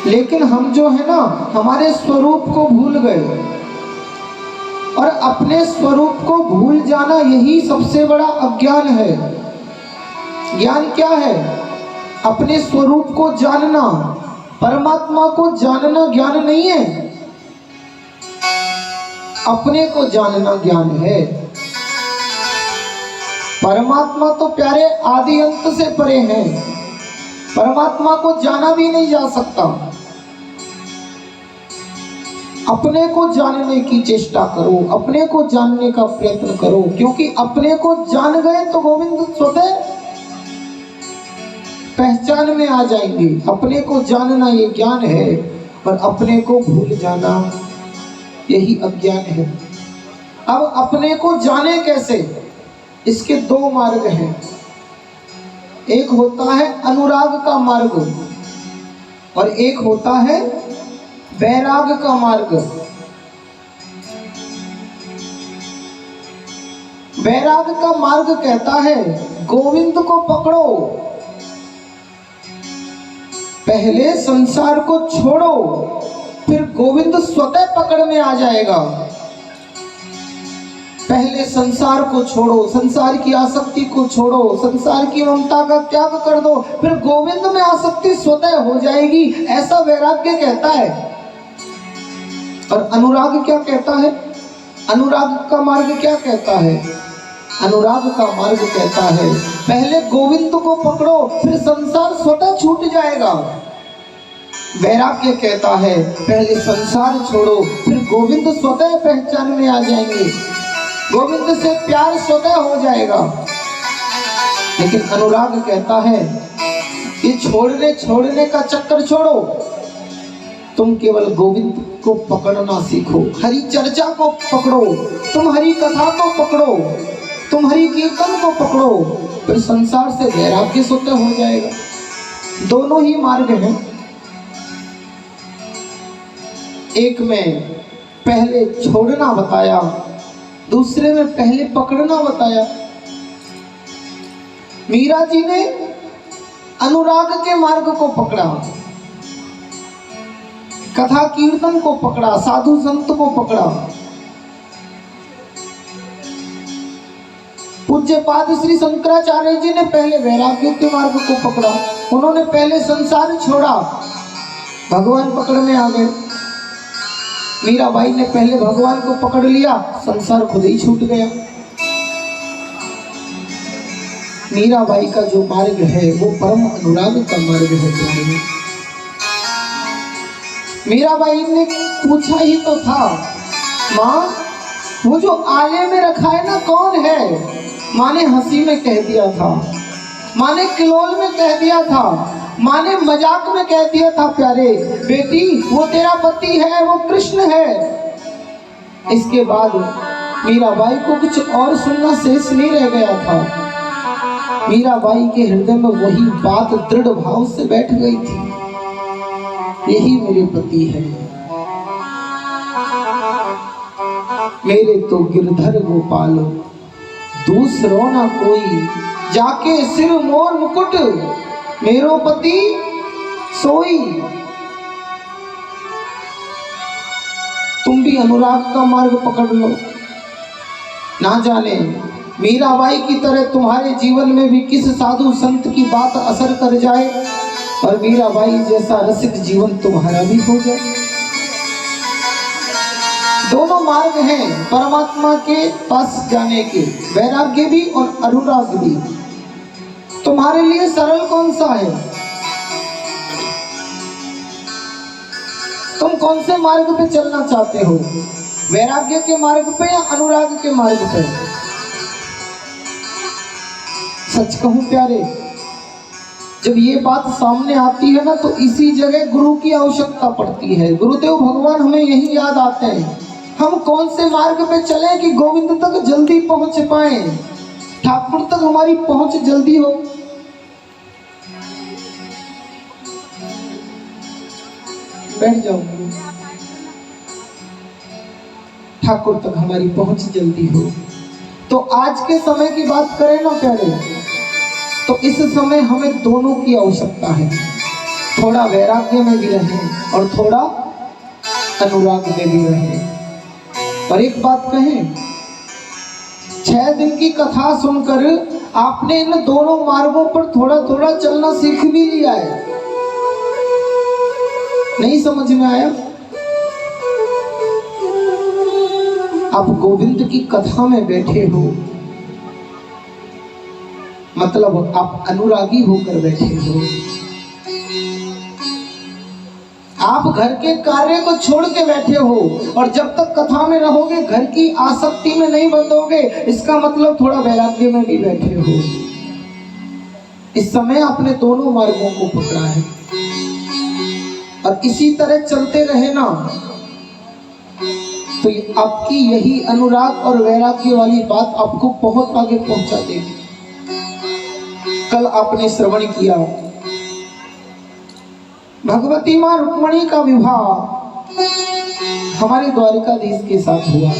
लेकिन हम जो है ना हमारे स्वरूप को भूल गए, और अपने स्वरूप को भूल जाना यही सबसे बड़ा अज्ञान है। ज्ञान क्या है? अपने स्वरूप को जानना। परमात्मा को जानना ज्ञान नहीं है, अपने को जानना ज्ञान है। परमात्मा तो प्यारे आदि अंत से परे हैं, परमात्मा को जाना भी नहीं जा सकता। अपने को जानने की चेष्टा करो, अपने को जानने का प्रयत्न करो, क्योंकि अपने को जान गए तो गोविंद स्वतः पहचान में आ जाएंगे। अपने को जानना ये ज्ञान है, और अपने को भूल जाना यही अज्ञान है। अब अपने को जाने कैसे? इसके दो मार्ग हैं। एक होता है अनुराग का मार्ग, और एक होता है वैराग का मार्ग। वैराग का मार्ग कहता है गोविंद को पकड़ो, पहले संसार को छोड़ो, फिर गोविंद स्वतः पकड़ में आ जाएगा। पहले संसार को छोड़ो, संसार की आसक्ति को छोड़ो, संसार की ममता का त्याग कर दो, फिर गोविंद में आसक्ति स्वतः हो जाएगी। ऐसा वैराग्य कहता है। और अनुराग क्या कहता है? अनुराग का मार्ग क्या कहता है? अनुराग का मार्ग कहता है पहले गोविंद को पकड़ो, फिर संसार स्वतः छूट जाएगा। वैराग्य कहता है पहले संसार छोड़ो, फिर गोविंद स्वतः पहचान में आ जाएंगे, गोविंद से प्यार स्वतः हो जाएगा। लेकिन अनुराग कहता है ये छोड़ने का चक्कर छोड़ो, तुम केवल गोविंद को पकड़ना सीखो, हरि चर्चा को पकड़ो, तुम हरि कथा को पकड़ो, तुम हरि कीर्तन को पकड़ो, फिर संसार से वैराग्य स्वतः हो जाएगा। दोनों ही मार्ग हैं। एक में पहले छोड़ना बताया, दूसरे में पहले पकड़ना बताया। मीरा जी ने अनुराग के मार्ग को पकड़ा, कथा कीर्तन को पकड़ा, साधु संत को पकड़ा। पूज्यपाद श्री शंकराचार्य जी ने पहले वैराग्य के मार्ग को पकड़ा, उन्होंने पहले संसार छोड़ा, भगवान पकड़ में आ गए। मीराबाई ने पहले भगवान को पकड़ लिया, संसार खुद ही छूट गया। मीराबाई का जो मार्ग है वो परम अनुराग का मार्ग है। मीराबाई ने पूछा ही तो था, माँ वो जो आले में रखा है ना कौन है? माँ ने हंसी में कह दिया था, माँ ने किलोल में कह दिया था, माँ ने मजाक में कह दिया था, प्यारे बेटी वो तेरा पति है, वो कृष्ण है। इसके बाद मीराबाई को कुछ और सुनना शेष नहीं रह गया था। मीराबाई के हृदय में वही बात दृढ़ भाव से बैठ गई थी, यही मेरे पति है, मेरे तो गिरधर गोपाल, दूसरो ना कोई, जाके सिर मोर मुकुट, मेरो पति सोई। तुम भी अनुराग का मार्ग पकड़ लो, ना जाने मीराबाई की तरह तुम्हारे जीवन में भी किस साधु संत की बात असर कर जाए और मीराबाई जैसा रसिक जीवन तुम्हारा भी हो जाए। दोनों मार्ग हैं परमात्मा के पास जाने के, वैराग्य भी और अनुराग भी। तुम्हारे लिए सरल कौन सा है? तुम कौन से मार्ग पे चलना चाहते हो? वैराग्य के मार्ग पे या अनुराग के मार्ग पे? सच कहूं प्यारे, जब ये बात सामने आती है ना तो इसी जगह गुरु की आवश्यकता पड़ती है। गुरुदेव भगवान हमें यही याद आते हैं, हम कौन से मार्ग पे चले कि गोविंद तक जल्दी पहुंच पाए, ठाकुर तक हमारी पहुंच जल्दी हो। बैठ जाओ, ठाकुर तक हमारी पहुंच जल्दी हो। तो आज के समय की बात करें ना प्यारे, तो इस समय हमें दोनों की आवश्यकता है। थोड़ा वैराग्य में भी रहे और थोड़ा अनुराग में भी रहे। और एक बात कहें, 6 दिन की कथा सुनकर आपने इन दोनों मार्गों पर थोड़ा थोड़ा चलना सीख भी लिया है। नहीं समझ में आया? आप गोविंद की कथा में बैठे हो, मतलब आप अनुरागी होकर बैठे हो। आप घर के कार्य को छोड़ के बैठे हो और जब तक कथा में रहोगे, घर की आसक्ति में नहीं बंधोगे, इसका मतलब थोड़ा वैराग्य में भी बैठे हो। इस समय आपने दोनों मार्गों को पकड़ा है और इसी तरह चलते रहे ना, तो आपकी यही अनुराग और वैराग्य वाली बात आपको बहुत आगे पहुंचा देगी। कल आपने श्रवण किया, भगवती मां रुक्मणी का विवाह हमारे द्वारिकाधीश के साथ हुआ।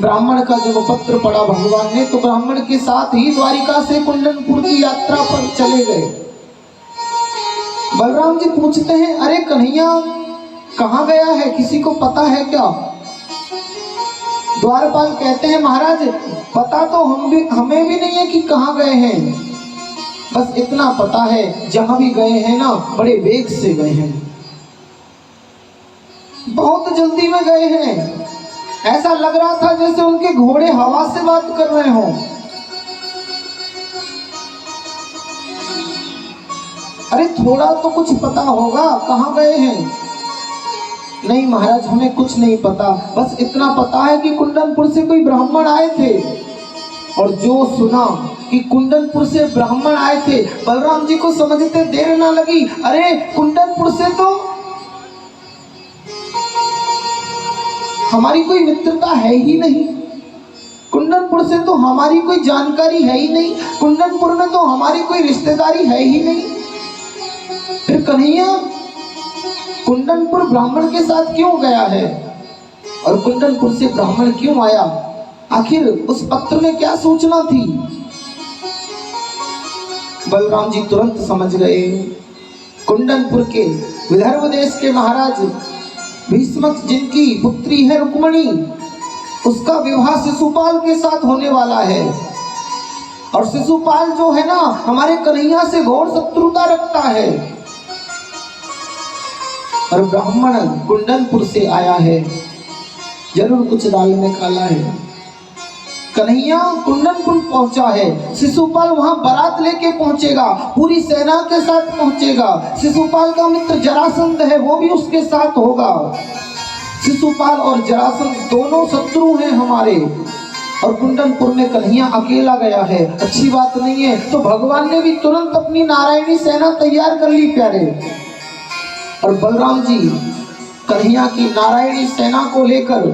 ब्राह्मण का जब पत्र पड़ा भगवान ने, तो ब्राह्मण के साथ ही द्वारिका से कुंडनपुर की यात्रा पर चले गए। बलराम जी पूछते हैं, अरे कन्हैया कहाँ गया है, किसी को पता है क्या? द्वारपाल कहते हैं, महाराज पता तो हमें भी नहीं है कि कहाँ गए हैं, बस इतना पता है जहां भी गए हैं ना, बड़े वेग से गए हैं, बहुत जल्दी में गए हैं। ऐसा लग रहा था जैसे उनके घोड़े हवा से बात कर रहे हों। अरे थोड़ा तो कुछ पता होगा, कहाँ गए हैं? नहीं महाराज हमें कुछ नहीं पता, बस इतना पता है कि कुंडनपुर से कोई ब्राह्मण आए थे। और जो सुना कि कुंडनपुर से ब्राह्मण आए थे, बलराम जी को समझते देर ना लगी, अरे कुंडनपुर से तो हमारी कोई मित्रता है ही नहीं, कुंडनपुर से तो हमारी कोई जानकारी है ही नहीं, कुंडनपुर में तो हमारी कोई रिश्तेदारी है ही नहीं। फिर कन्हैया कुंडनपुर ब्राह्मण के साथ क्यों गया है और कुंडनपुर से ब्राह्मण क्यों आया? आखिर उस पत्र में क्या सूचना थी? बलराम जी तुरंत समझ गए। कुंडनपुर के विदर्भ देश के महाराज भीष्मक, जिनकी पुत्री है रुक्मणी, उसका विवाह शिशुपाल के साथ होने वाला है। और शिशुपाल जो है ना, हमारे कन्हैया से घोर शत्रुता रखता है। और ब्राह्मण कुंडनपुर से आया है, जरूर कुछ दाल में काला है। कन्हैया कुंडनपुर पहुंचा है, शिशुपाल वहां बारात लेके पहुंचेगा, पूरी सेना के साथ पहुंचेगा। शिशुपाल का मित्र जरासंध है, वो भी उसके साथ होगा। शिशुपाल और जरासंध दोनों शत्रु हैं हमारे, और कुंडनपुर में कन्हैया अकेला गया है, अच्छी बात नहीं है। तो भगवान ने भी तुरंत अपनी नारायणी सेना तैयार कर ली प्यारे। और बलराम जी कन्हैया की नारायणी सेना को लेकर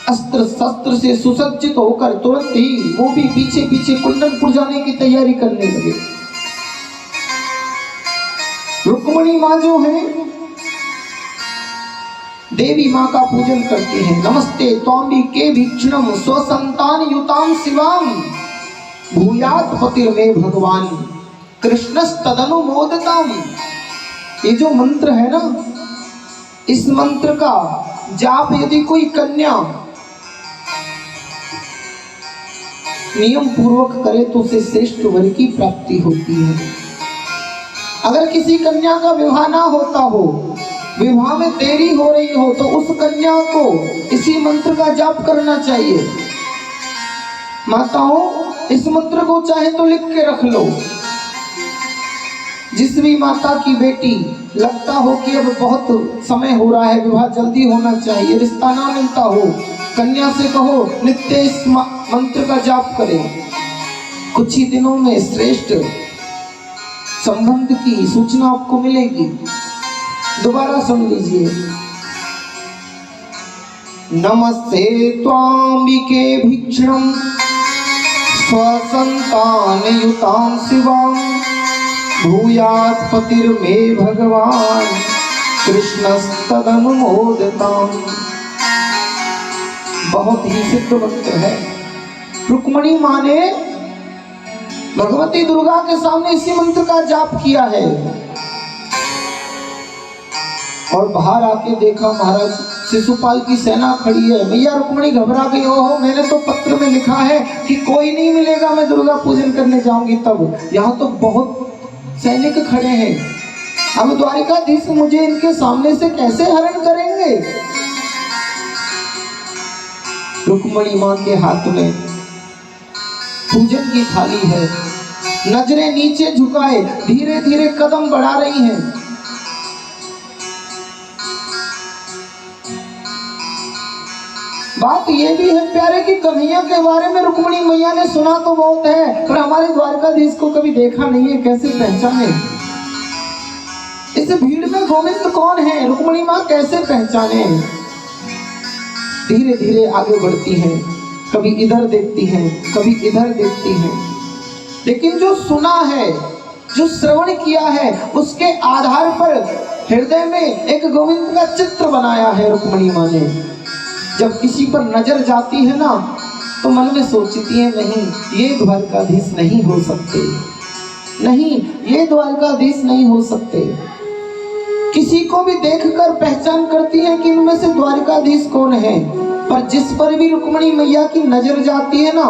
अस्त्र शस्त्र से सुसज्जित होकर तुरंत ही वो भी पीछे पीछे कुंडनपुर जाने की तैयारी करने लगे। रुक्मणी माँ जो है, देवी माँ का पूजन करती हैं। नमस्ते त्वाम्बिके भीक्षणम स्वसंतान युताम शिवाम भूयात पतिर्मे भगवान कृष्णस्तदनुमोदताम। ये जो मंत्र है ना, इस मंत्र का जाप यदि कोई कन्या नियम पूर्वक करे तो उसे श्रेष्ठ वर की प्राप्ति होती है। अगर किसी कन्या का विवाह ना होता हो, विवाह में देरी हो रही हो, तो उस कन्या को इसी मंत्र का जाप करना चाहिए। माताओं, इस मंत्र को चाहे तो लिख के रख लो। जिस भी माता की बेटी लगता हो कि अब बहुत समय हो रहा है, विवाह जल्दी होना चाहिए, रिश्ता ना मिलता हो, कन्या से कहो नित्य इस मंत्र का जाप करे। कुछ ही दिनों में श्रेष्ठ संबंध की सूचना आपको मिलेगी। दोबारा सुन लीजिए। नमस्ते त्वाम्बिके भीक्षणम स्वसंतान युतां शिवां भूयात् पतिर्मे भगवान कृष्णस्तदनुमोदताम्। बहुत ही सिद्ध मंत्र है। रुक्मणी माँ ने भगवती दुर्गा के सामने इसी मंत्र का जाप किया है। और बाहर आके देखा महाराज शिशुपाल की सेना खड़ी है। मैया रुक्मिणी घबरा गई, ओहो मैंने तो पत्र में लिखा है कि कोई नहीं मिलेगा, मैं दुर्गा पूजन करने जाऊंगी तब। यहाँ तो बहुत सैनिक खड़े हैं, अब द्वारिकाधीश मुझे इनके सामने से कैसे हरण करेंगे। रुक्मिणी माँ के हाथ में पूजन की थाली है, नजरें नीचे झुकाए धीरे धीरे कदम बढ़ा रही हैं। बात ये भी है प्यारे कि कन्हैया के बारे में रुक्मिणी मैया ने सुना तो बहुत है, पर हमारे द्वारकाधीश को कभी देखा नहीं है, कैसे पहचाने। इस भीड़ में गोविंद कौन है, रुक्मिणी माँ कैसे पहचाने। धीरे धीरे आगे बढ़ती हैं, कभी इधर देखती हैं, कभी इधर देखती हैं, लेकिन जो सुना है, जो श्रवण किया है, उसके आधार पर हृदय में एक गोविंद का चित्र बनाया है रुक्मिणी माँ ने। जब किसी पर नजर जाती है ना, तो मन में सोचती है नहीं ये द्वारकाधीश नहीं हो सकते, नहीं ये द्वारकाधीश नहीं हो सकते। किसी को भी देखकर पहचान करती है कि इनमें से द्वारकाधीश कौन है। पर जिस पर भी रुक्मिणी मैया की नजर जाती है ना,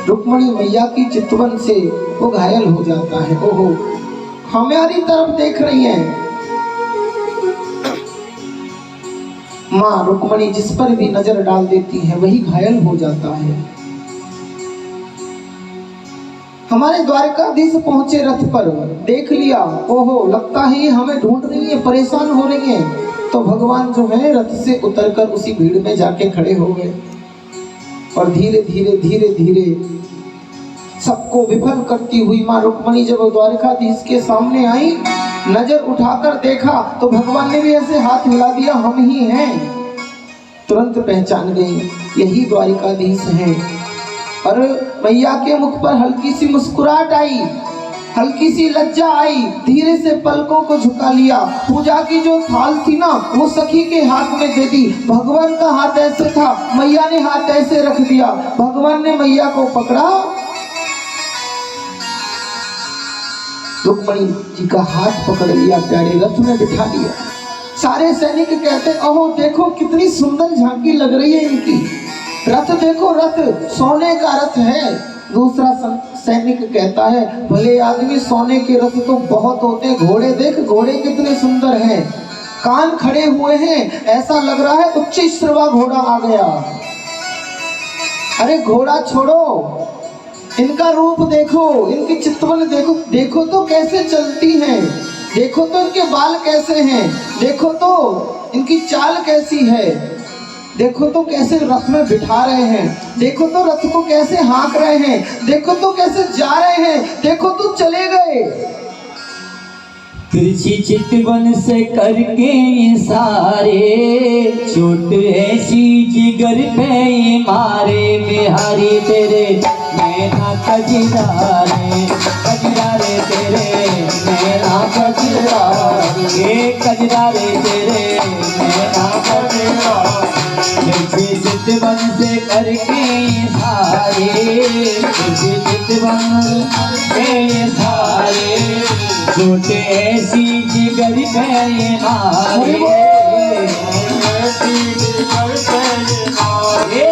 रुक्मिणी मैया की चितवन से वो घायल हो जाता है। ओहो हमारी तरफ देख रही है। माँ रुक्मिणी जिस पर भी नजर डाल देती है वही घायल हो जाता है। हमारे द्वारकाधीश पहुंचे रथ पर, देख लिया, ओहो लगता है हमें ढूंढ रही है, परेशान हो रही है। तो भगवान जो है रथ से उतरकर उसी भीड़ में जाके खड़े हो गए और धीरे धीरे धीरे धीरे सबको विफल करती हुई माँ रुक्मिणी जब द्वारकाधीश के सामने आई, नजर उठाकर देखा तो भगवान ने भी ऐसे हाथ हिला दिया, हम ही हैं। तुरंत पहचान गई यही द्वारकाधीश हैं। और मैया के मुख पर हल्की सी मुस्कुराहट आई, हल्की सी लज्जा आई, धीरे से पलकों को झुका लिया। पूजा की जो थाल थी ना वो सखी के हाथ में दे दी। भगवान का हाथ ऐसे था, मैया ने हाथ ऐसे रख दिया, भगवान ने मैया को पकड़ा, रुक्मिणी जी का हाथ पकड़ लिया, प्यारे रथ में बिठा लिया। सारे सैनिक कहते ओहो देखो कितनी सुंदर झांकी लग रही है इनकी, रथ देखो रथ सोने का रथ है। दूसरा सैनिक कहता है भले आदमी सोने के रथ तो बहुत होते हैं, घोड़े देख घोड़े कितने सुंदर हैं, कान खड़े हुए हैं, ऐसा लग रहा है उच्च श्रवा घोड़ा आ गया। अरे घोड़ा छोड़ो, इनका रूप देखो, इनकी चितवन देखो, देखो तो कैसे चलती हैं, देखो तो इनके बाल कैसे हैं, देखो तो इनकी चाल कैसी है, देखो तो कैसे रथ में बिठा रहे हैं, देखो तो रथ को कैसे हाँक रहे हैं, देखो तो कैसे जा रहे हैं, देखो तो चले गए। तिरछी चितवन से करके इशारे, चोट ऐसी जिगर पे मारे, बिहारी तेरे नैना कजरारे, कजरारे तेरे नैना कजरारे, कजरारे तेरे नैना कजरारे। तिरछी चितवन से करके इशारे, तिरछी चितवन से इशारे, चोट ऐसी जिगर पे मारे,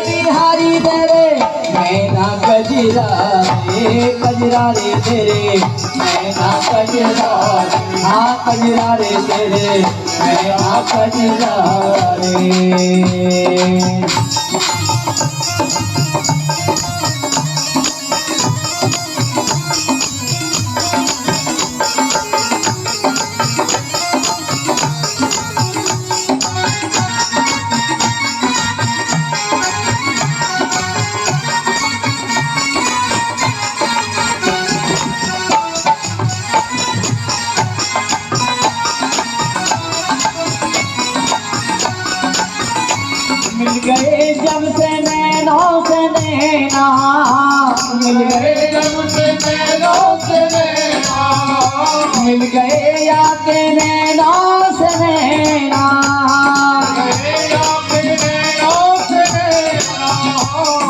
बिहारी तेरे नैना कजरारे, कजरारे तेरे नैना कजरारे, हाँ कजरारे तेरे नैना कजरारे। मिल गए जब से नैनों से नैना, मिल गए जब से नैनों से नैना, मिल गए याके नैनों से नैना,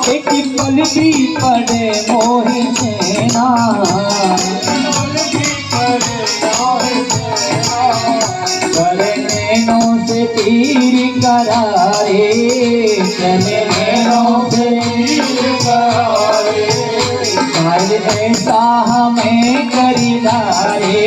एक भी पड़े मोहि सेना, करे नैनों से तीर करारे, चले नैनों से तीर करारे, कर ऐसा हमें करी डारे,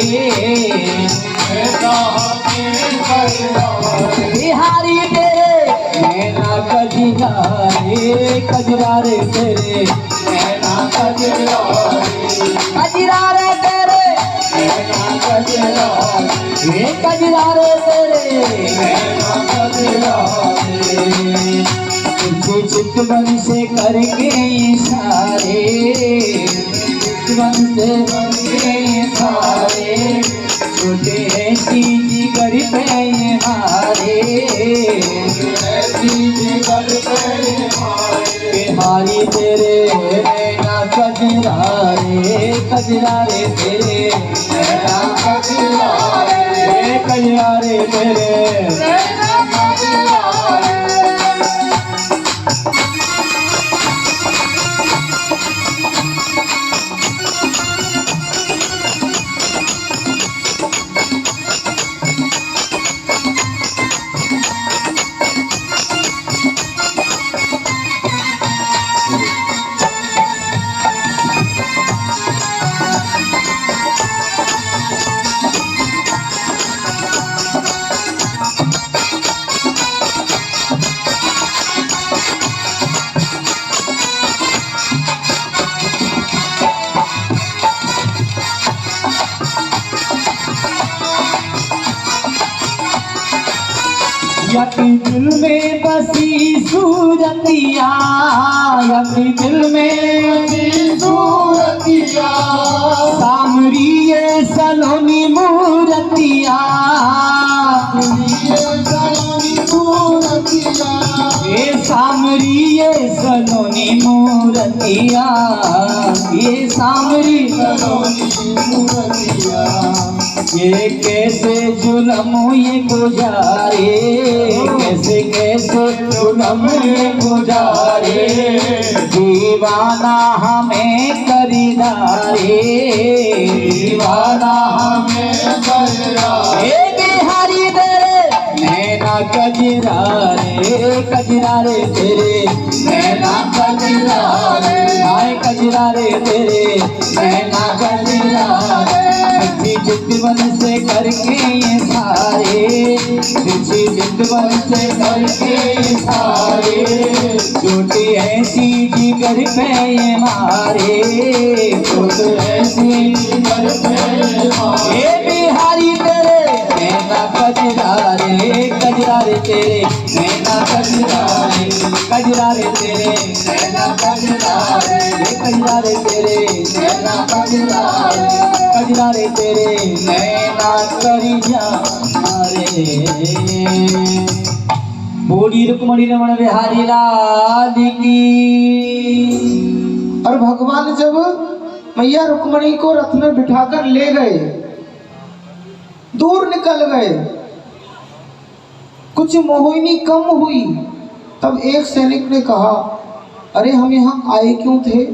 बिहारी तेरे नैना कजरारे, कजरारे तेरे नैना कजरारे, कजरारे तेरे नैना कजरारे, कजरारे तेरे नैना कजरारे, तुझे चितवन से करके इशारे, चितवन से करके इशारे, छोटे ऐसी जिगर पे हारे, ऐसी जिगर पे हारे, बिहारी तेरे नैना कजरारे, कजरारे तेरे नैना कजरारे, कजरारे तेरे नैना कजरारे। यकी दिल में बसी सूरतिया, यकी दिल में बसी सूरतिया, सामरी ये सलोनी मूरतिया, ये सामरी ये सलोनी मूरतिया, ये सामरी सलोनी मूरतिया, ये कैसे जुलम ये गुजारे, कैसे कैसे जुलम ये गुजारे, दीवाना हमें करीदारे, दीवाना हमें करीदारे, बिहारी तेरे नैना कजरारे, कजरारे तेरे नैना कजरारे, आए कजरारे तेरे नैना कजरारे, चितवन से करके ये सारे, चितवन से करके ये सारे, छोटी ऐसी जिगर पे ये मारे, छोटी ऐसी जिगर पे ये मारे, बिहारी तेरे नैना कजरारे, कजरारे तेरे नैना कजरारे, कजरारे तेरे नैना कजरारे, कजरारे तेरे नैना कजरारे, कजरारे तेरे नैना करी जारे। बोली रुक्मणी रमण बिहारी लाल की। और भगवान जब मैया रुक्मणी को रथ में बिठाकर ले गए, दूर निकल गए, कुछ मोहिनी कम हुई, तब एक सैनिक ने कहा, अरे हम यहाँ आए क्यों थे?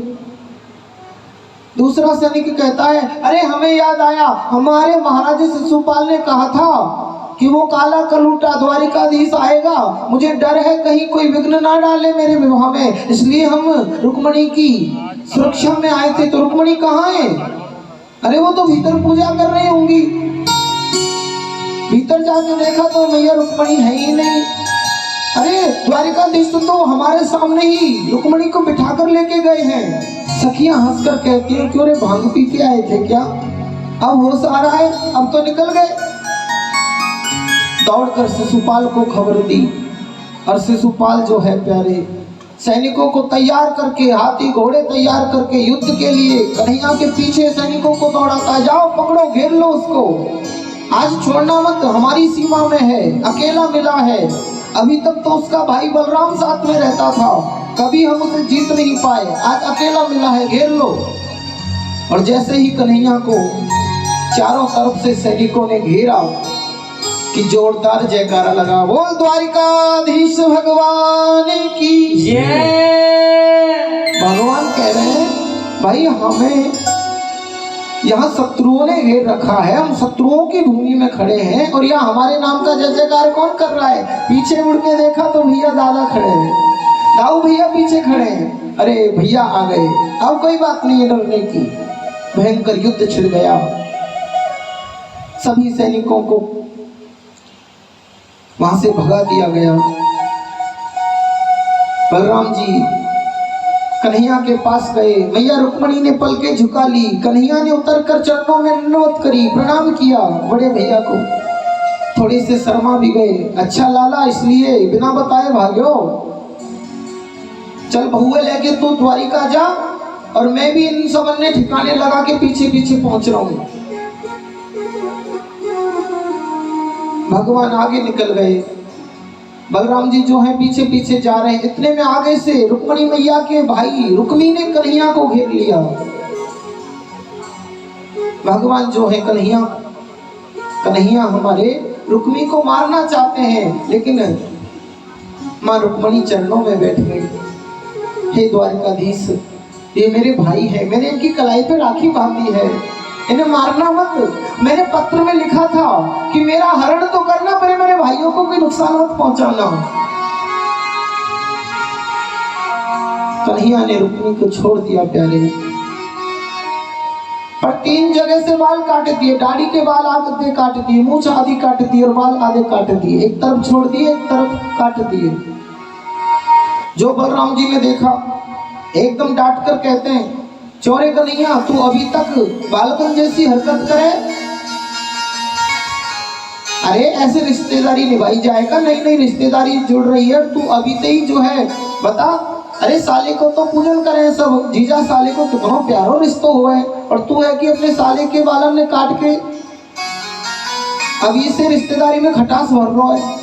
दूसरा सैनिक कहता है, अरे हमें याद आया, हमारे महाराज शिशुपाल ने कहा था कि वो काला कलूटा द्वारिकाधीश आएगा, मुझे डर है कहीं कोई विघ्न ना डाले मेरे विवाह में, इसलिए हम रुक्मणी की सुरक्षा में आए थे। तो रुक्मणी कहाँ है? अरे वो तो भीतर पूजा कर रही होंगी। भीतर जाके देखा तो मैया रुक्मणी है ही नहीं। अरे द्वारिकाधीश तो हमारे सामने ही रुक्मणी को बिठाकर लेके गए हैं। सखियां हंसकर कहती हैं, क्यों रे भांग पी के आए थे क्या? अब होश आ रहा है, अब तो निकल गए। दौड़कर शिशुपाल को खबर दी, और शिशुपाल जो है प्यारे सैनिकों को तैयार करके, हाथी घोड़े तैयार करके युद्ध के लिए कन्हैया के पीछे सैनिकों को दौड़ाता है, जाओ पकड़ो, घेर लो उसको, आज छोड़ना मत, हमारी सीमा में है, अकेला मिला है। अभी तक तो उसका भाई बलराम साथ में रहता था, कभी हम उसे जीत नहीं पाए, आज अकेला मिला है, घेर लो। और जैसे ही कन्हैया को चारों तरफ से सैनिकों ने घेरा कि जोरदार जयकारा लगा, बोल द्वारिकाधीश भगवान की जय। भगवान कह रहे हैं भाई हमें यहाँ शत्रुओं ने घेर रखा है, हम शत्रुओं की भूमि में खड़े हैं और यहाँ हमारे नाम का जय जयकार कौन कर रहा है? पीछे मुड़ के देखा तो भैया दादा खड़े हैं, दाऊ भैया पीछे खड़े हैं, अरे भैया आ गए। अब कोई बात नहीं है डरने की। भयंकर युद्ध छिड़ गया, सभी सैनिकों को वहां से भगा दिया गया। बलराम जी कन्हैया के पास गए, मैया रुक्मणी ने पलके झुका ली, कन्हैया ने उतरकर चरणों में दंडवत करी, प्रणाम किया बड़े भैया को। थोड़े से शर्मा भी गए, अच्छा लाला इसलिए बिना बताए भाग्यो, चल बहुए लेके तू द्वारिका जा और मैं भी इन सब अन्य ठिकाने लगा के पीछे पीछे पहुंच रहा हूं। भगवान आगे निकल गए, बलराम जी जो है पीछे पीछे जा रहे हैं। इतने में आगे से रुक्मणी मैया के भाई रुक्मी ने कन्हैया को घेर लिया। भगवान जो है कन्हैया हमारे रुक्मी को मारना चाहते हैं, लेकिन मां रुक्मणी चरणों में बैठ गई। हे द्वारिकाधीश, ये मेरे भाई है, मैंने इनकी कलाई पे राखी बांधी है, इन्हें मारना मत। मैंने पत्र में लिखा था कि मेरा हरण तो करना पर मेरे भाइयों को कोई नुकसान मत पहुंचाना। कन्हैया ने रुक्मी को छोड़ दिया प्यारे, पर 3 जगह से बाल काट दिए, दाढ़ी के बाल आधे काट दिए, मूंछ आधी काट दी और बाल आधे काट दिए, एक तरफ छोड़ दिए एक तरफ काट दिए। जो बलराम जी ने देखा एकदम डांट कर कहते हैं, चोरे कन्हैया तू अभी तक बालकन जैसी हरकत करे, अरे ऐसे रिश्तेदारी निभाई जाएगा, नई नई रिश्तेदारी जुड़ रही है, तू अभी से ही जो है बता। अरे साले को तो पूजन करे सब, जीजा साले को कितना प्यारो रिश्तो हुआ है, और तू है कि अपने साले के बालन ने काट के अभी से रिश्तेदारी में खटास भर रहा है।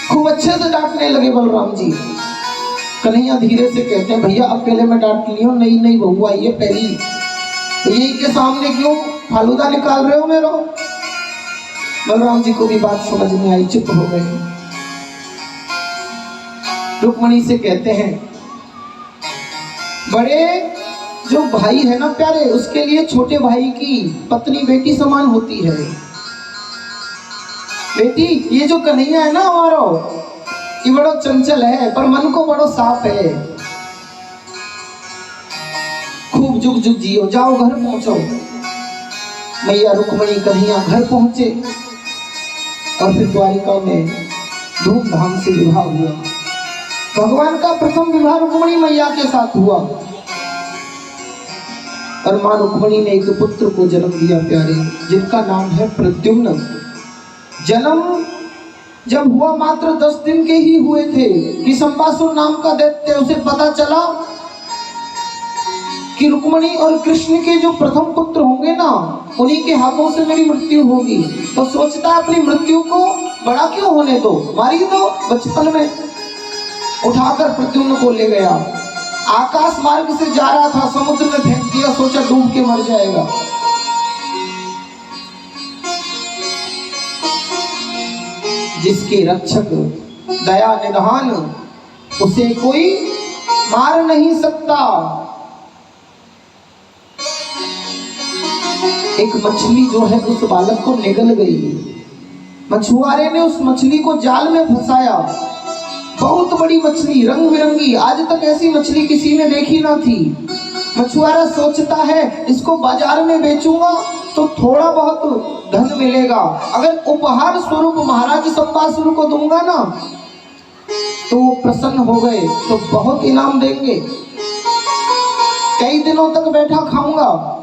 खूब अच्छे से डांटने लगे बलराम जी। कन्हैया धीरे से कहते हैं, भैया अकेले में डांट लियो, नई नई बहू आई है पहली, तो यही के सामने क्यों फालूदा निकाल रहे हो मेरा? बलराम जी को भी बात समझ में आई, चुप हो गए। रुक्मणी से कहते हैं, बड़े जो भाई है ना प्यारे, उसके लिए छोटे भाई की पत्नी बेटी समान होती है। बेटी ये जो कन्हैया है ना हमारा, ये बड़ा चंचल है पर मन को बड़ा साफ है, खूब जुग जुग जियो, जाओ घर पहुंचो। मैया रुक्मणी कन्हैया घर पहुंचे और फिर द्वारिका में धूमधाम से विवाह हुआ। भगवान का प्रथम विवाह रुक्मणी मैया के साथ हुआ और मां रुक्मणी ने एक पुत्र को जन्म दिया प्यारे, जिनका नाम है प्रद्युम्न। जन्म जब हुआ मात्र 10 दिन के ही हुए थे कि संबासुर नाम का दैत्य, उसे पता चला कि रुक्मणी और कृष्ण के जो प्रथम पुत्र होंगे ना, उन्हीं के हाथों से मेरी मृत्यु होगी। तो सोचता है अपनी मृत्यु को बड़ा क्यों होने दो, मारी दो। बचपन में उठाकर प्रद्युम्न को ले गया, आकाश मार्ग से जा रहा था, समुद्र में फेंक दिया, सोचा डूब के मर जाएगा। जिसके रक्षक दया निधान, उसे कोई मार नहीं सकता। एक मछली जो है उस बालक को निगल गई। मछुआरे ने उस मछली को जाल में फंसाया, बहुत बड़ी मछली, रंग बिरंगी, आज तक ऐसी मछली किसी ने देखी ना थी। मछुआरा सोचता है इसको बाजार में बेचूंगा तो थोड़ा बहुत धन मिलेगा, अगर उपहार स्वरूप महाराज संबासुर को दूंगा ना तो वो प्रसन्न हो गए तो बहुत इनाम देंगे, कई दिनों तक बैठा खाऊंगा।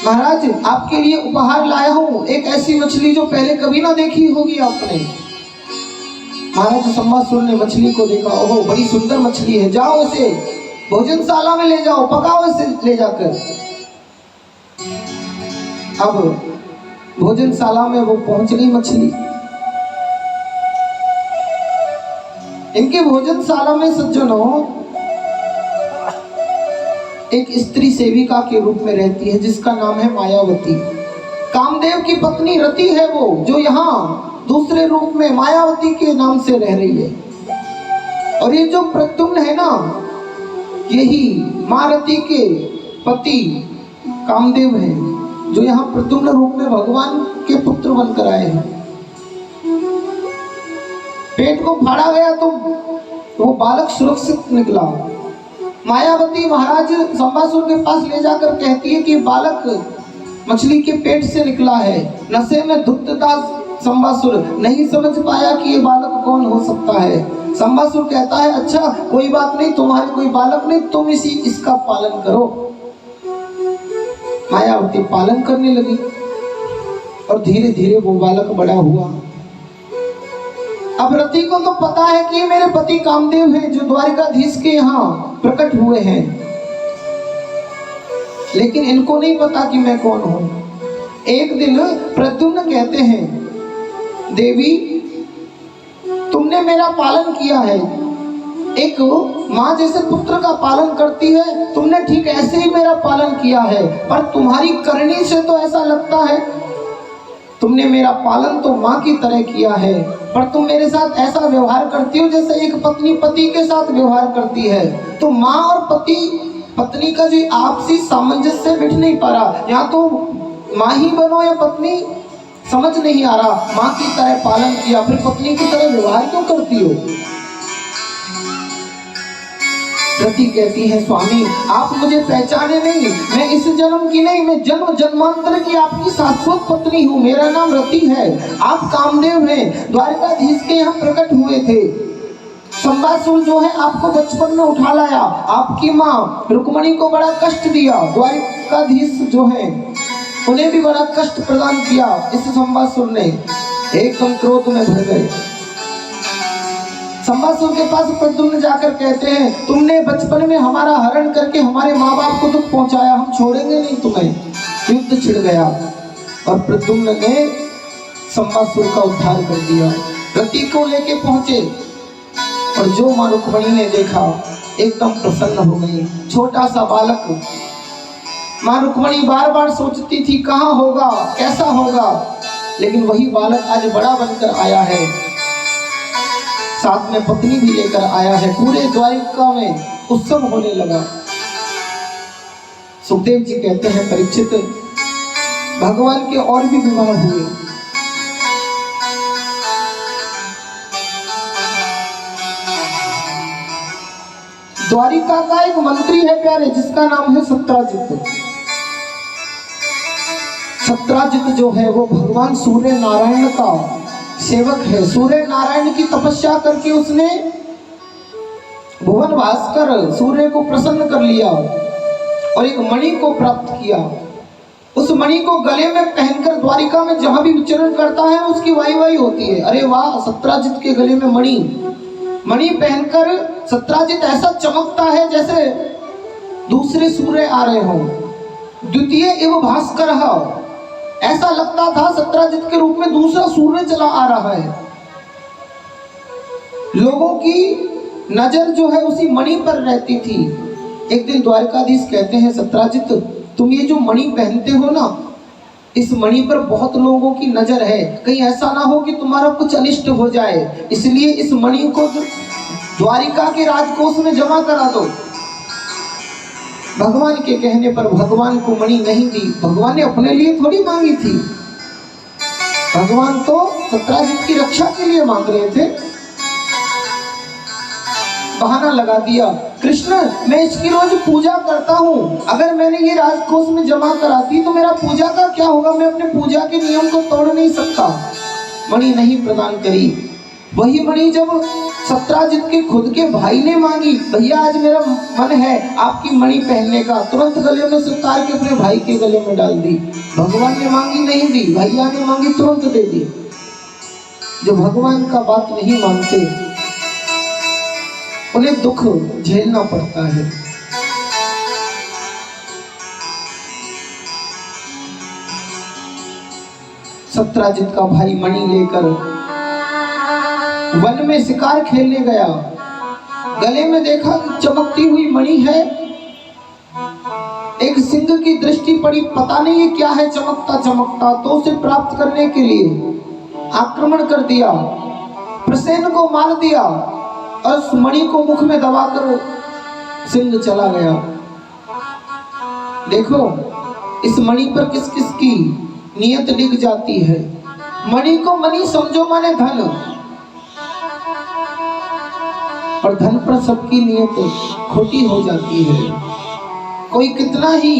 महाराज आपके लिए उपहार लाया हूं, एक ऐसी मछली जो पहले कभी ना देखी होगी आपने। महाराज संबासुर ने मछली को देखा, ओहो बड़ी सुंदर मछली है, जाओ इसे भोजनशाला में ले जाओ, पकाओ इसे ले जाकर। अब भोजनशाला में वो पहुंच गई मछली। इनके भोजनशाला में सज्जनों एक स्त्री सेविका के रूप में रहती है जिसका नाम है मायावती। कामदेव की पत्नी रति है वो, जो यहाँ दूसरे रूप में मायावती के नाम से रह रही है। और ये जो प्रद्युम्न है ना, यही महारथी के पति कामदेव हैं, जो यहाँ प्रद्युम्न रूप में भगवान के पुत्र बनकर आए हैं। पेट को फाड़ा गया तो वो बालक सुरक्षित निकला। मायावती महाराज संबासुर के पास ले जाकर कहती है कि बालक मछली के पेट से निकला है। नशे में धुत था संबासुर, नहीं समझ पाया कि ये बालक कौन हो सकता है। संबासुर कहता है अच्छा कोई बात नहीं, तुम्हारे कोई बालक नहीं, तुम इसका पालन करो। मायावती पालन करने लगी और धीरे धीरे वो बालक बड़ा हुआ। अब रति को तो पता है कि मेरे पति कामदेव हैं, जो द्वारिकाधीश के यहाँ प्रकट हुए हैं, लेकिन इनको नहीं पता कि मैं कौन हूं। एक दिन प्रद्युम्न कहते हैं देवी तुमने मेरा पालन किया है, एक माँ जैसे पुत्र का पालन करती है, तुमने ठीक ऐसे ही मेरा पालन किया है, पर तुम्हारी करनी से तो ऐसा लगता है तुमने मेरा पालन तो माँ की तरह किया है, पर तुम मेरे साथ ऐसा व्यवहार करती हो जैसे एक पत्नी पति के साथ व्यवहार करती है। तो माँ और पति पत्नी का जो आपसी सामंजस्य बिठ नहीं पा रहा, या तो माँ ही बनो या पत्नी, समझ नहीं आ रहा। माँ की तरह पालन किया, फिर पत्नी की तरह व्यवहार क्यों करती हो? रति कहती है स्वामी आप मुझे पहचाने नहीं, मैं इस जन्म की नहीं, मैं जन्म जन्मांतर की आपकी शाश्वत पत्नी हूँ। मेरा नाम रति है, आप कामदेव हैं, द्वारिकाधीश के यहाँ प्रकट हुए थे। संबासुर जो है आपको बचपन में उठा लाया, आपकी माँ रुक्मणी को बड़ा कष्ट दिया, द्वारिकाधीश जो है उन्हें भी बड़ा कष्ट प्रदान किया। इस संबासुर ने एकदम क्रोध में भर गए। संबासुर के पास प्रद्युम्न जाकर कहते हैं तुमने बचपन में हमारा हरण करके हमारे माँ बाप को दुख पहुंचाया, हम छोड़ेंगे नहीं तुम्हें। युद्ध छिड़ गया और प्रद्युम्न ने संबासुर का उद्धार कर दिया। रति को लेके पहुंचे और जो माँ रुक्मणी ने देखा एकदम प्रसन्न हो गई। छोटा सा बालक, माँ रुक्मणी बार बार सोचती थी कहाँ होगा, कैसा होगा, लेकिन वही बालक आज बड़ा बनकर आया है, साथ में पत्नी भी लेकर आया है। पूरे द्वारिका में उत्सव होने लगा। सुखदेव जी कहते हैं परीक्षित भगवान के और भी विवाह हुए। द्वारिका का एक मंत्री है प्यारे, जिसका नाम है सत्राजित। सत्राजित जो है वो भगवान सूर्य नारायण का सेवक है। सूर्य नारायण की तपस्या करके उसने भुवन भास्कर सूर्य को प्रसन्न कर लिया और एक मणि को प्राप्त किया। उस मणि को गले में पहनकर द्वारिका में जहां भी विचरण करता है उसकी वाई वाई होती है, अरे वाह सत्राजित के गले में मणि पहनकर सत्राजित ऐसा चमकता है जैसे दूसरे सूर्य आ रहे हों। द्वितीय एवं भास्कर, ऐसा लगता था सत्राजित के रूप में दूसरा सूर्य चला आ रहा है। लोगों की नजर जो है उसी मणि पर रहती थी। एक दिन द्वारकाधीश कहते हैं सत्राजित तुम ये जो मणि पहनते हो ना, इस मणि पर बहुत लोगों की नजर है, कहीं ऐसा ना हो कि तुम्हारा कुछ अनिष्ट हो जाए, इसलिए इस मणि को द्वारिका के राजकोष में जमा करा दो। भगवान के कहने पर भगवान को मणि नहीं दी, भगवान ने अपने लिए थोड़ी मांगी थी, भगवान तो सत्राजित की रक्षा के लिए मांग रहे थे। बहाना लगा दिया, कृष्ण मैं इसकी रोज पूजा करता हूँ, अगर मैंने ये राजकोष में जमा कराती तो मेरा पूजा का क्या होगा, मैं अपने पूजा के नियम को तोड़ नहीं सकता। मणि नहीं प्रदान करी। वही मणि जब सत्राजित के खुद के भाई ने मांगी, भैया आज मेरा मन है आपकी मणि पहनने का, तुरंत गले में से उतार के अपने भाई के गले में डाल दी। भगवान ने मांगी नहीं दी, भैया ने मांगी तुरंत दे दी। जो भगवान का बात नहीं मानते उन्हें दुख झेलना पड़ता है। सत्राजित का भाई मणि लेकर वन में शिकार खेलने गया, गले में देखा कि चमकती हुई मणि है, एक सिंह की दृष्टि पड़ी, पता नहीं ये क्या है चमकता चमकता, तो उसे प्राप्त करने के लिए आक्रमण कर दिया, प्रसेन को मार दिया और उस मणि को मुख में दबाकर सिंह चला गया। देखो इस मणि पर किस किस की नियत लिख जाती है। मणि को मणि समझो माने धन, और धन पर सबकी नियत खोटी हो जाती है। कोई कितना ही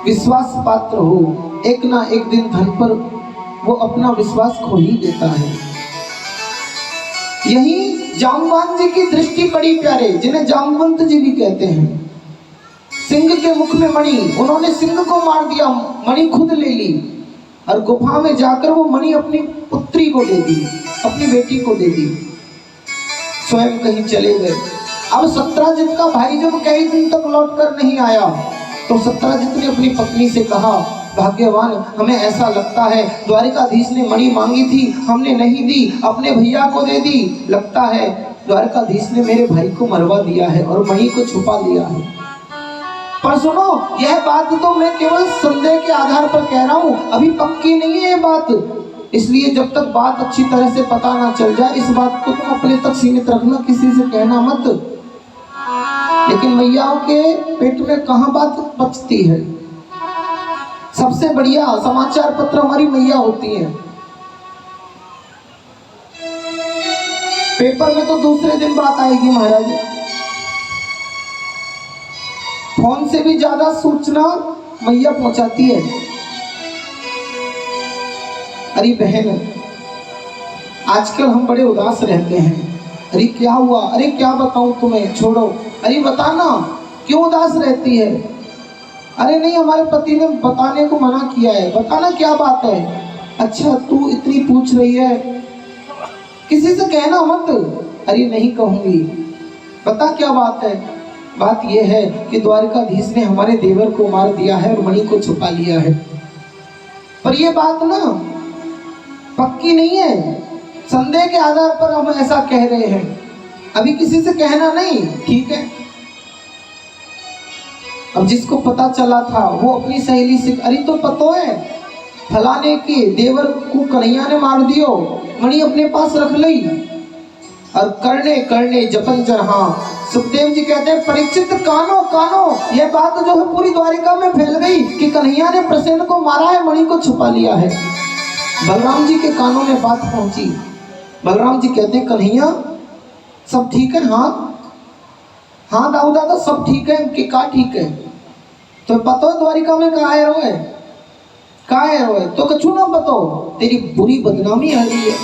विश्वास पात्र हो, एक ना एक दिन धन पर वो अपना विश्वास खो ही देता है। यही जामवंत जी की दृष्टि बड़ी प्यारे, जिन्हें जामवंत जी भी कहते हैं। सिंह के मुख में मणि, उन्होंने सिंह को मार दिया, मणि खुद ले ली और गुफा में जाकर वो मणि अपनी पुत्री को दे दी, अपनी बेटी को दे दी, स्वयं कहीं चले गए। अब सत्यजित का भाई जब कई दिन तक लौट कर नहीं आया तो सत्यजित ने अपनी पत्नी से कहा, भाग्यवान, हमें ऐसा लगता है द्वारिकाधीश ने मणि मांगी थी, हमने नहीं दी, अपने भैया को दे दी। लगता है द्वारिकाधीश ने मेरे भाई को मरवा दिया है और मणि को छुपा लिया है। पर सुनो, यह बात तो मैं केवल संदेह के आधार पर कह रहा हूँ, अभी पक्की नहीं है ये बात। इसलिए जब तक बात अच्छी तरह से पता ना चल जाए, इस बात को तुम अपने तक सीमित रखना, किसी से कहना मत। लेकिन मैयाओं के पेट में कहाँ बात बचती है। सबसे बढ़िया समाचार पत्र हमारी मैया होती है। पेपर में तो दूसरे दिन बात आएगी महाराज। फोन से भी ज्यादा सूचना मैया पहुंचाती है। अरे बहन, आजकल हम बड़े उदास रहते हैं। अरे क्या हुआ? अरे क्या बताऊं तुम्हें, छोड़ो। अरे बताना, क्यों उदास रहती है? अरे नहीं, हमारे पति ने बताने को मना किया है। बताना, क्या बात है? अच्छा तू इतनी पूछ रही है, किसी से कहना मत। अरे नहीं कहूंगी। बता क्या बात है? बात यह है कि द्वारिकाधीश ने हमारे देवर को मार दिया है और मणि को छुपा लिया है। पर यह बात ना पक्की नहीं है, संदेह के आधार पर हम ऐसा कह रहे हैं। अभी किसी से कहना नहीं, ठीक है? अब जिसको पता चला था वो अपनी सहेली से, अरे तो पता है फलाने के देवर को कन्हैया ने मार दियो, मणि अपने पास रख ली। और करने करने जपन चढ़ा। सुखदेव जी कहते हैं, परीक्षित कानो कानो, यह बात जो है पूरी द्वारिका में फैल गई कि कन्हैया ने प्रसेन को मारा है, मणि को छुपा लिया है। बलराम जी के कानों में बात पहुंची। बलराम जी कहते हैं, कन्हैया सब ठीक है? हाँ हाँ दाऊ दादा सब ठीक है। कि का ठीक है? तो पता है द्वारिका में कहा है रोए, कहा है रोए? तो कछु ना बताओ, तेरी बुरी बदनामी आ रही है।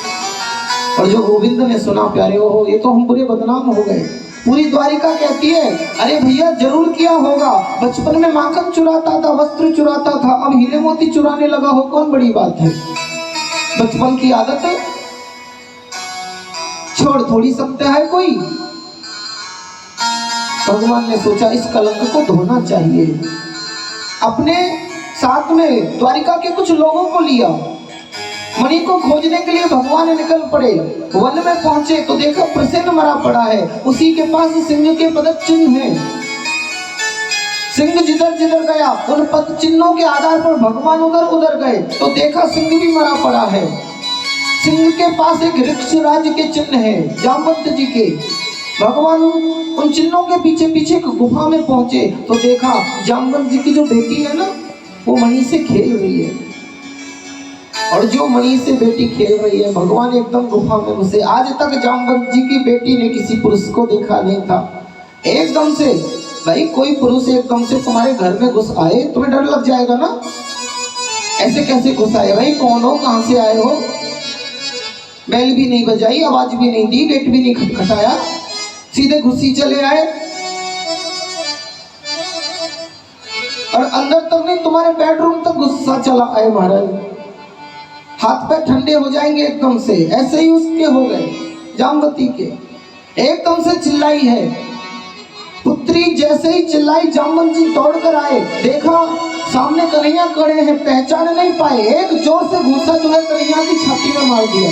और जो गोविंद ने सुना, प्यारे हो, ये तो हम बुरे बदनाम हो गए। पूरी द्वारिका कहती है, अरे भैया जरूर किया होगा, बचपन में माखन चुराता था, वस्त्र चुराता था, अब हीरे मोती चुराने लगा हो, कौन बड़ी बात है? बचपन की आदत है, छोड़ थोड़ी सकता है कोई। भगवान ने सोचा इस कलंक को धोना चाहिए। अपने साथ में द्वारिका के कुछ लोगों को लिया। मणि को खोजने के लिए भगवान निकल पड़े। वन में पहुंचे तो देखा प्रसेन मरा पड़ा है, उसी के पास सिंह के पद चिन्ह हैं। सिंह जिधर जिधर गया उन पद चिन्हों के आधार पर भगवान उधर उधर गए तो देखा सिंह भी मरा पड़ा है। सिंह के पास एक ऋक्षराज के चिन्ह है, जामवंत जी के। भगवान उन चिन्हों के पीछे पीछे गुफा में पहुंचे तो देखा जामवंत जी की जो बेटी है ना, वो मणि से खेल रही है। और जो मणि से बेटी खेल रही है, भगवान एकदम गुफा में घुसे। आज तक जामवंत जी की बेटी ने किसी पुरुष को देखा नहीं था। एकदम से, भाई कोई पुरुष एकदम से तुम्हारे घर में घुस आए, तुम्हें डर लग जाएगा ना? ऐसे कैसे घुस आए? भाई कौन हो, कहां से आए हो? बैल भी नहीं बजाई, आवाज भी नहीं दी, गेट भी नहीं खटखटाया, सीधे घुसी चले आए। और अंदर तक नहीं, तुम्हारे बेडरूम तक गुस्सा चला आए। महाराज हाथ पैर ठंडे हो जाएंगे एकदम से। ऐसे ही उसके हो गए, जामवती के। एकदम से चिल्लाई है पुत्री। जैसे ही चिल्लाई, जामवंत जी दौड़ कर आए, देखा सामने कन्हैया खड़े हैं, पहचान नहीं पाए। एक जोर से घूसा जो है कन्हैया की छाती में मार दिया।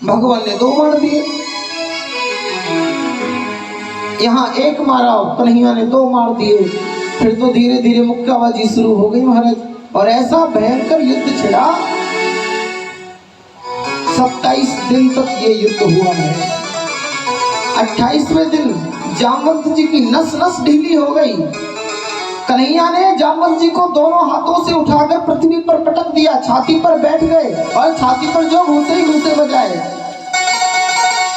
भगवान ने 2 मार दिए। यहाँ एक मारा, कन्हैया ने 2 मार दिए। फिर तो धीरे धीरे मुक्काबाजी शुरू हो गई महाराज। और ऐसा भयंकर युद्ध छिड़ा, 27 दिन तक ये युद्ध हुआ है। 28वें दिन जामवंत जी की नस नस ढीली हो गई। कन्हैया ने जामवंत जी को दोनों हाथों से उठाकर पृथ्वी पर पटक दिया, छाती पर बैठ गए और छाती पर जो घूसे ही घूसे बजाए।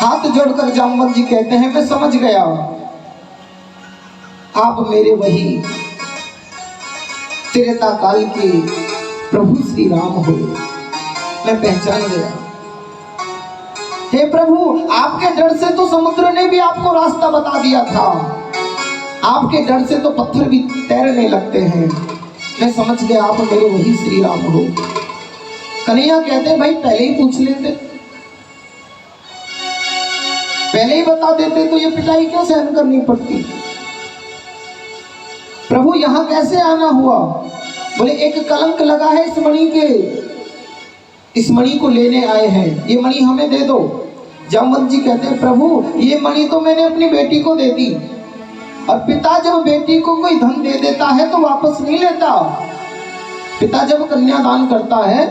हाथ जोड़कर जामवंत जी कहते हैं, मैं समझ गया आप मेरे वही त्रेता काल के प्रभु श्री राम हो, मैं पहचान गया। हे प्रभु, आपके डर से तो समुद्र ने भी आपको रास्ता बता दिया था, आपके डर से तो पत्थर भी तैरने लगते हैं। मैं समझ गया आप मेरे वही श्री राम हो। कन्हैया कहते भाई पहले ही पूछ लेते, पहले ही बता देते तो ये पिटाई क्यों सहन करनी पड़ती। प्रभु यहां कैसे आना हुआ? बोले एक कलंक लगा है इस मणि के, इस मणि को लेने आए हैं, ये मणि हमें दे दो। जामवंत जी कहते हैं प्रभु ये मणि तो मैंने अपनी बेटी को दे दी, और पिता जब बेटी को कोई धन दे देता है तो वापस नहीं लेता। पिता जब कन्यादान करता है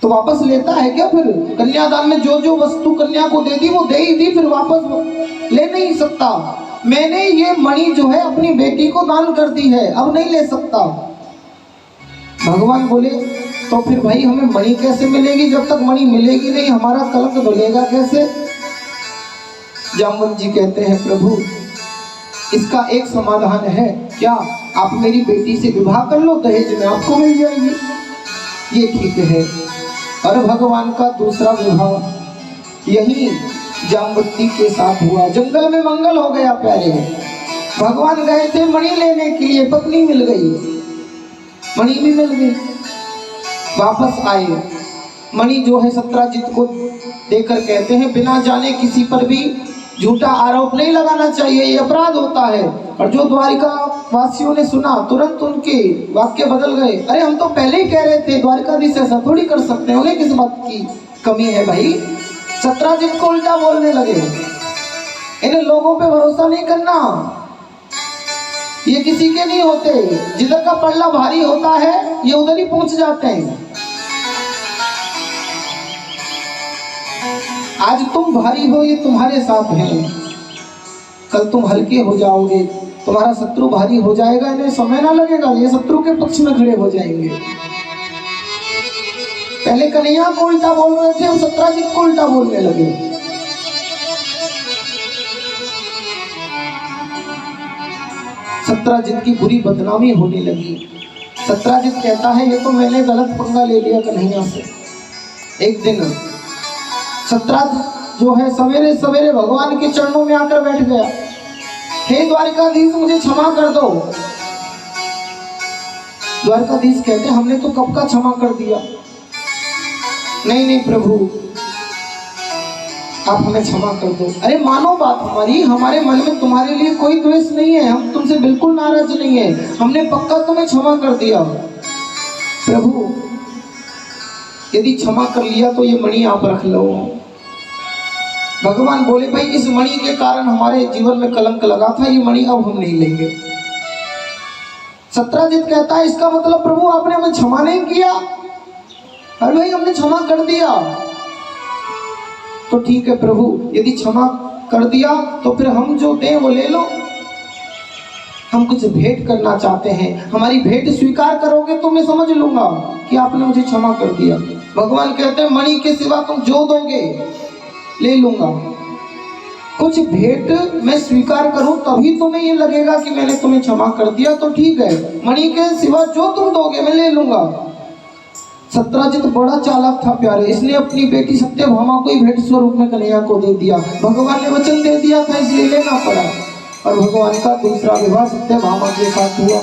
तो वापस लेता है क्या? फिर कन्यादान में जो जो वस्तु कन्या को दे दी वो दे ही दी, फिर वापस ले नहीं सकता। मैंने ये मणि जो है अपनी बेटी को दान कर दी है, अब नहीं ले सकता। भगवान बोले तो फिर भाई हमें मणि कैसे मिलेगी? जब तक मणि मिलेगी नहीं हमारा कलंक धुलेगा कैसे? जामवंत जी कहते हैं प्रभु इसका एक समाधान है, क्या आप मेरी बेटी से विवाह कर लो, दहेज में आपको मिल जाएगी। ये ठीक है। और भगवान का दूसरा विवाह यही जामवंती के साथ हुआ। जंगल में मंगल हो गया प्यारे। भगवान गए थे मणि लेने के लिए, पत्नी मिल गई, मणि भी मिल गई। वापस आए, मणि जो है सत्राजित को देकर कहते हैं बिना जाने किसी पर भी झूठा आरोप नहीं लगाना चाहिए, ये अपराध होता है। और जो द्वारिका वासियों ने सुना तुरंत उनके वाक्य बदल गए। अरे हम तो पहले ही कह रहे थे द्वारिकाधीश ऐसा थोड़ी कर सकते हैं, उन्हें किस बात की कमी है भाई। सत्राजित को उल्टा बोलने लगे, इन्हें लोगों पे भरोसा नहीं करना, ये किसी के नहीं होते, जिधर का पल्ला भारी होता है ये उधर ही पहुंच जाते हैं। आज तुम भारी हो ये तुम्हारे साथ है, कल तुम हल्के हो जाओगे, तुम्हारा शत्रु भारी हो जाएगा, इन्हें समय ना लगेगा, ये शत्रु के पक्ष में खड़े हो जाएंगे। पहले कन्हैया को उल्टा बोल रहे थे, हम सत्राजित को उल्टा बोलने लगे। सत्राजित की बुरी बदनामी होने लगी। सत्राजित कहता है ये तो मैंने गलत पंगा ले लिया कन्हैया से। एक दिन सत्राजित जो है सवेरे सवेरे भगवान के चरणों में आकर बैठ गया, हे द्वारिकाधीश मुझे क्षमा कर दो। द्वारिकाधीश कहते हमने तो कब का क्षमा कर दिया। नहीं नहीं प्रभु आप हमें क्षमा कर दो। अरे मानो बात हमारी, हमारे मन में तुम्हारे लिए कोई द्वेष नहीं है, हम तुमसे बिल्कुल नाराज नहीं है, हमने पक्का तुम्हें क्षमा कर दिया। प्रभु यदि क्षमा कर लिया तो ये मणि आप रख लो। भगवान बोले भाई इस मणि के कारण हमारे जीवन में कलंक लगा था, ये मणि अब हम नहीं लेंगे। सत्राजित कहता है इसका मतलब प्रभु आपने हमें क्षमा नहीं किया। अरे भाई हमने क्षमा कर दिया। तो ठीक है प्रभु यदि क्षमा कर दिया तो फिर हम जो दें वो ले लो, हम कुछ भेंट करना चाहते हैं, हमारी भेंट स्वीकार करोगे तो मैं समझ लूंगा कि आपने मुझे क्षमा कर दिया। भगवान कहते हैं मणि के सिवा तुम जो दोगे ले लूंगा, कुछ भेंट मैं स्वीकार करूं तभी तुम्हें ये लगेगा कि मैंने तुम्हें क्षमा कर दिया। तो ठीक है मणि के सिवा जो तुम दोगे मैं ले लूंगा। सत्राजित बड़ा चालाक था प्यारे, इसने अपनी बेटी सत्यभामा को ही भेंट स्वरूप में कन्हैया को दे दिया। भगवान ने वचन दे दिया था इसलिए लेना पड़ा। और भगवान का दूसरा विवाह सत्यभामा के साथ हुआ।